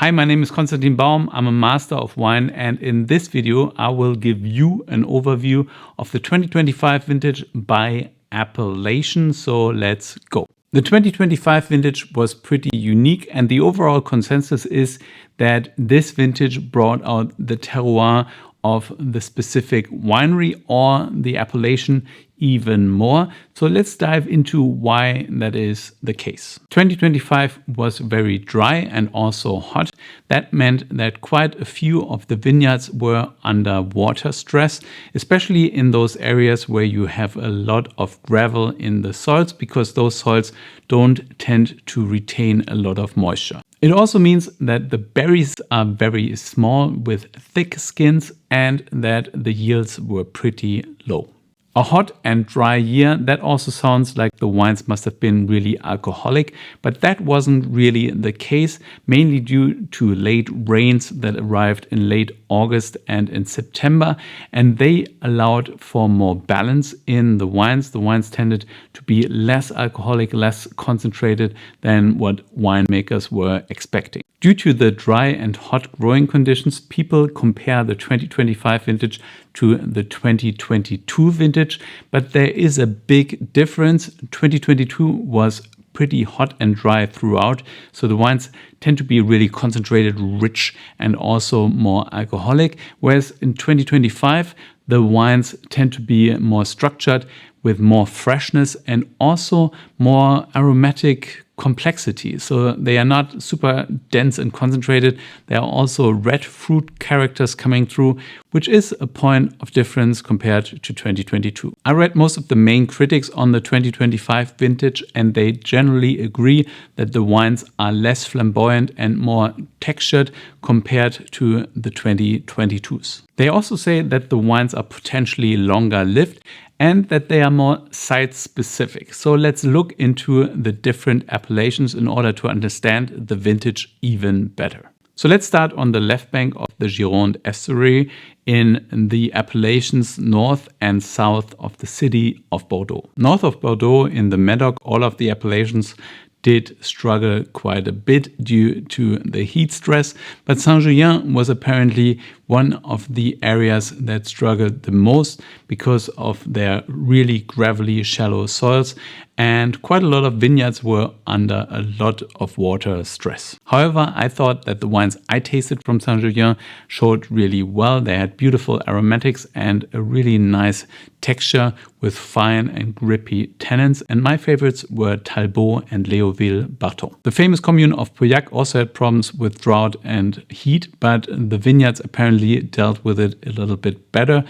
Hi, my name is Konstantin Baum. I'm a master of wine, and in this video I will give you an overview of the 2025 vintage by appellation. So let's go. The 2025 vintage was pretty unique, and the overall consensus is that this vintage brought out the terroir of the specific winery or the appellation even more. So let's dive into why that is the case. 2025 was very dry and also hot. That meant that quite a few of the vineyards were under water stress, especially in those areas where you have a lot of gravel in the soils, because those soils don't tend to retain a lot of moisture. It also means that the berries are very small with thick skins and that the yields were pretty low. A hot and dry year, that also sounds like the wines must have been really alcoholic, but that wasn't really the case, mainly due to late rains that arrived in late August and in September, and they allowed for more balance in the wines. The wines tended to be less alcoholic, less concentrated than what winemakers were expecting. Due to the dry and hot growing conditions, people compare the 2025 vintage to the 2022 vintage, but there is a big difference. 2022 was pretty hot and dry throughout, so the wines tend to be really concentrated, rich, and also more alcoholic, whereas in 2025 the wines tend to be more structured with more freshness and also more aromatic complexity. So they are not super dense and concentrated. There are also red fruit characters coming through, which is a point of difference compared to 2022. I read most of the main critics on the 2025 vintage, and they generally agree that the wines are less flamboyant and more textured compared to the 2022s. They also say that the wines are potentially longer lived and that they are more site-specific. So let's look into the different appellations in order to understand the vintage even better. So let's start on the left bank of the Gironde estuary in the appellations north and south of the city of Bordeaux. North of Bordeaux in the Medoc, all of the appellations did struggle quite a bit due to the heat stress, but Saint-Julien was apparently one of the areas that struggled the most because of their really gravelly, shallow soils, and quite a lot of vineyards were under a lot of water stress. However, I thought that the wines I tasted from Saint-Julien showed really well. They had beautiful aromatics and a really nice texture with fine and grippy tannins, and my favorites were Talbot and Léoville-Barton. The famous commune of Pauillac also had problems with drought and heat, but the vineyards apparently dealt with it a little bit better.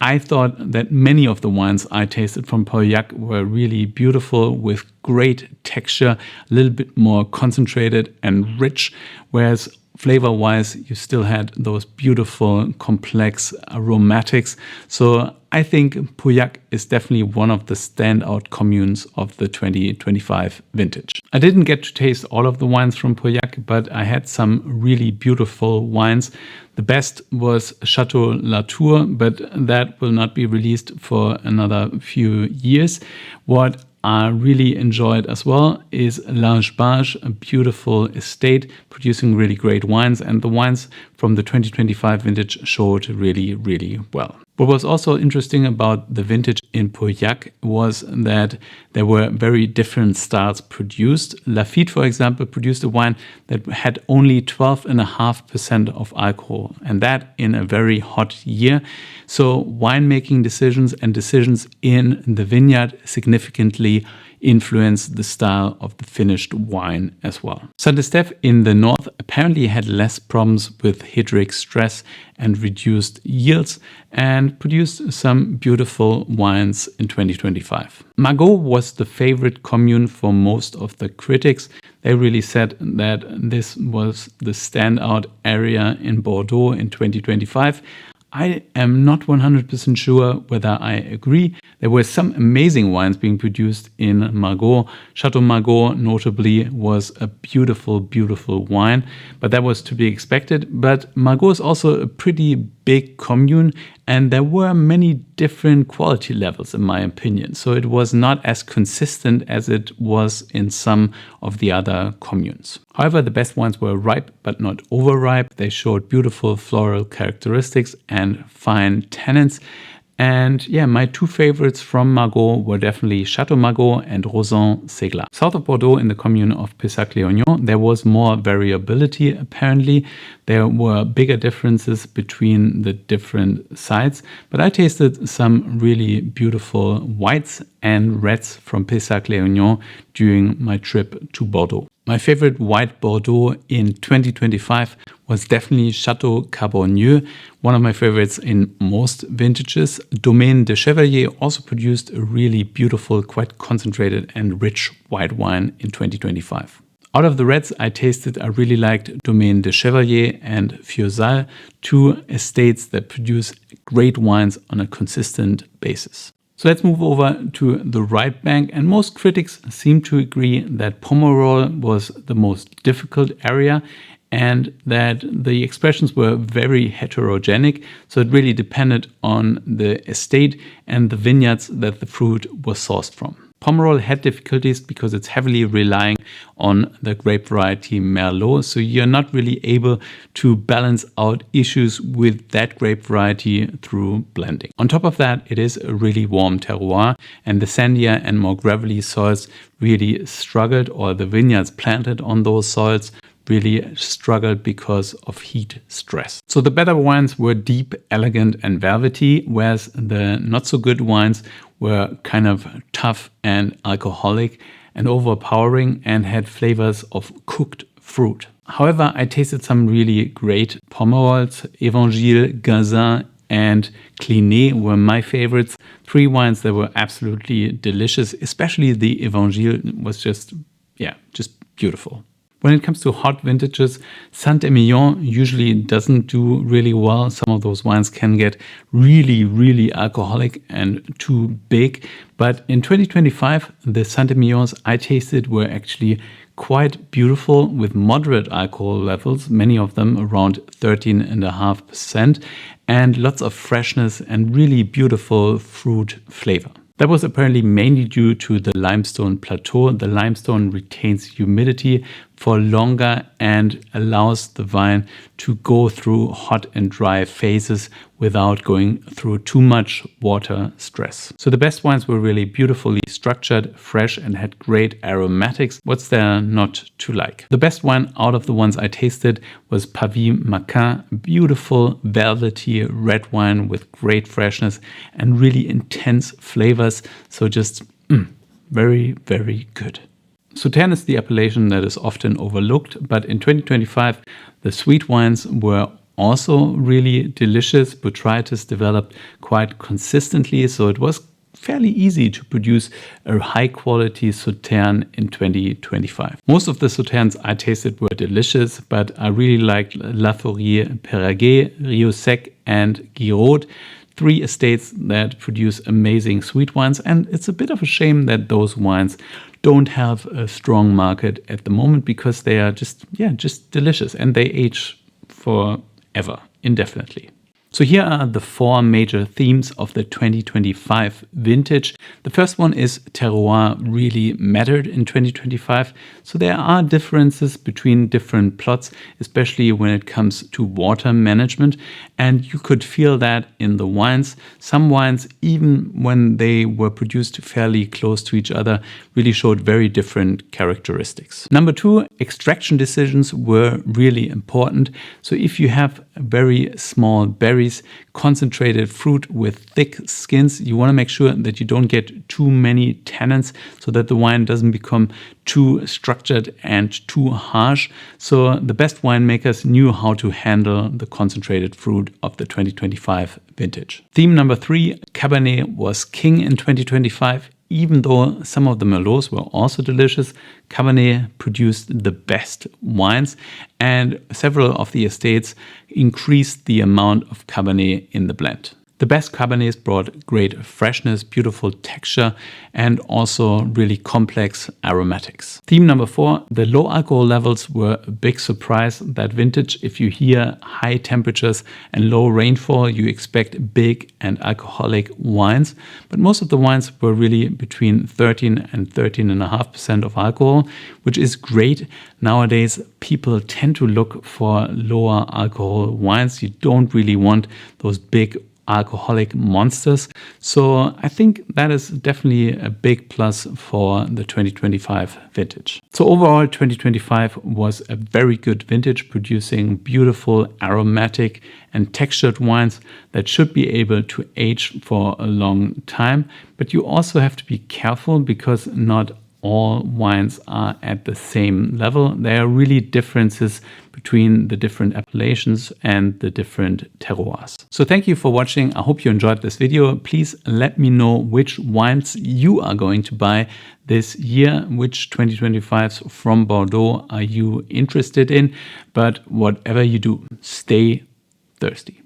I thought that many of the wines I tasted from Pauillac were really beautiful with great texture, a little bit more concentrated and rich, whereas flavor-wise, you still had those beautiful, complex aromatics. So I think Pauillac is definitely one of the standout communes of the 2025 vintage. I didn't get to taste all of the wines from Pauillac, but I had some really beautiful wines. The best was Chateau Latour, but that will not be released for another few years. What I really enjoyed as well is Lange-Barge, a beautiful estate producing really great wines, and the wines from the 2025 vintage showed really, really well. What was also interesting about the vintage in Pauillac was that there were very different styles produced. Lafite, for example, produced a wine that had only 12.5% of alcohol, and that in a very hot year. So winemaking decisions and decisions in the vineyard significantly influence the style of the finished wine as well. Saint-Estèphe in the north apparently had less problems with hydric stress and reduced yields and produced some beautiful wines in 2025. Margaux was the favorite commune for most of the critics. They really said that this was the standout area in Bordeaux in 2025. I am not 100% sure whether I agree. There were some amazing wines being produced in Margaux. Chateau Margaux, notably, was a beautiful, beautiful wine, but that was to be expected. But Margaux is also a pretty big commune, and there were many different quality levels in my opinion. So it was not as consistent as it was in some of the other communes. However, the best wines were ripe but not overripe. They showed beautiful floral characteristics and fine tannins. And yeah, my two favorites from Margaux were definitely Château Margaux and Rosan-Ségla. South of Bordeaux, in the commune of Pessac-Léognan, there was more variability apparently. There were bigger differences between the different sites, but I tasted some really beautiful whites and reds from Pessac-Léognan during my trip to Bordeaux. My favorite white Bordeaux in 2025 was definitely Château Carbonieux, one of my favorites in most vintages. Domaine de Chevalier also produced a really beautiful, quite concentrated and rich white wine in 2025. Out of the reds I tasted, I really liked Domaine de Chevalier and Fieusal, two estates that produce great wines on a consistent basis. So let's move over to the right bank, and most critics seem to agree that Pomerol was the most difficult area and that the expressions were very heterogenic, so it really depended on the estate and the vineyards that the fruit was sourced from. Pomerol had difficulties because it's heavily relying on the grape variety Merlot, so you're not really able to balance out issues with that grape variety through blending. On top of that, it is a really warm terroir, and the sandier and more gravelly soils really struggled, or the vineyards planted on those soils really struggled because of heat stress. So the better wines were deep, elegant and velvety, whereas the not so good wines were kind of tough and alcoholic and overpowering and had flavors of cooked fruit. However, I tasted some really great Pomerols. Évangile, Gazin and Clinet were my favorites. Three wines that were absolutely delicious, especially the Évangile was just beautiful. When it comes to hot vintages, Saint-Emilion usually doesn't do really well. Some of those wines can get really alcoholic and too big. But in 2025, the Saint-Emilions I tasted were actually quite beautiful with moderate alcohol levels, many of them around 13.5%, and lots of freshness and really beautiful fruit flavor. That was apparently mainly due to the limestone plateau. The limestone retains humidity for longer and allows the vine to go through hot and dry phases without going through too much water stress. So the best wines were really beautifully structured, fresh, and had great aromatics. What's there not to like? The best wine out of the ones I tasted was Pavie Maquin, beautiful velvety red wine with great freshness and really intense flavors. So just very good. Sauternes is the appellation that is often overlooked, but in 2025 the sweet wines were also really delicious. Botrytis developed quite consistently, so it was fairly easy to produce a high quality Sauterne in 2025. Most of the Sauternes I tasted were delicious, but I really liked La Fourier, Perraguet, Rio Sec and Giraud. Three estates that produce amazing sweet wines, and it's a bit of a shame that those wines don't have a strong market at the moment because they are just delicious and they age forever, indefinitely. So here are the four major themes of the 2025 vintage. The first one is terroir really mattered in 2025. So there are differences between different plots, especially when it comes to water management. And you could feel that in the wines. Some wines, even when they were produced fairly close to each other, really showed very different characteristics. Number two, extraction decisions were really important. So if you have very small berries, concentrated fruit with thick skins, you want to make sure that you don't get too many tannins so that the wine doesn't become too structured and too harsh. So the best winemakers knew how to handle the concentrated fruit of the 2025 vintage. Theme number three, Cabernet was king in 2025. Even though some of the Merlots were also delicious, Cabernet produced the best wines, and several of the estates increased the amount of Cabernet in the blend. The best Cabernets brought great freshness, beautiful texture, and also really complex aromatics. Theme number 4, the low alcohol levels were a big surprise that vintage. If you hear high temperatures and low rainfall, you expect big and alcoholic wines, but most of the wines were really between 13 and 13.5% of alcohol, which is great. Nowadays, people tend to look for lower alcohol wines. You don't really want those big alcoholic monsters. So I think that is definitely a big plus for the 2025 vintage. So overall, 2025 was a very good vintage, producing beautiful aromatic and textured wines that should be able to age for a long time. But you also have to be careful because not all wines are at the same level. There are really differences between the different appellations and the different terroirs. So thank you for watching. I hope you enjoyed this video. Please let me know which wines you are going to buy this year, which 2025s from Bordeaux are you interested in. But whatever you do, stay thirsty.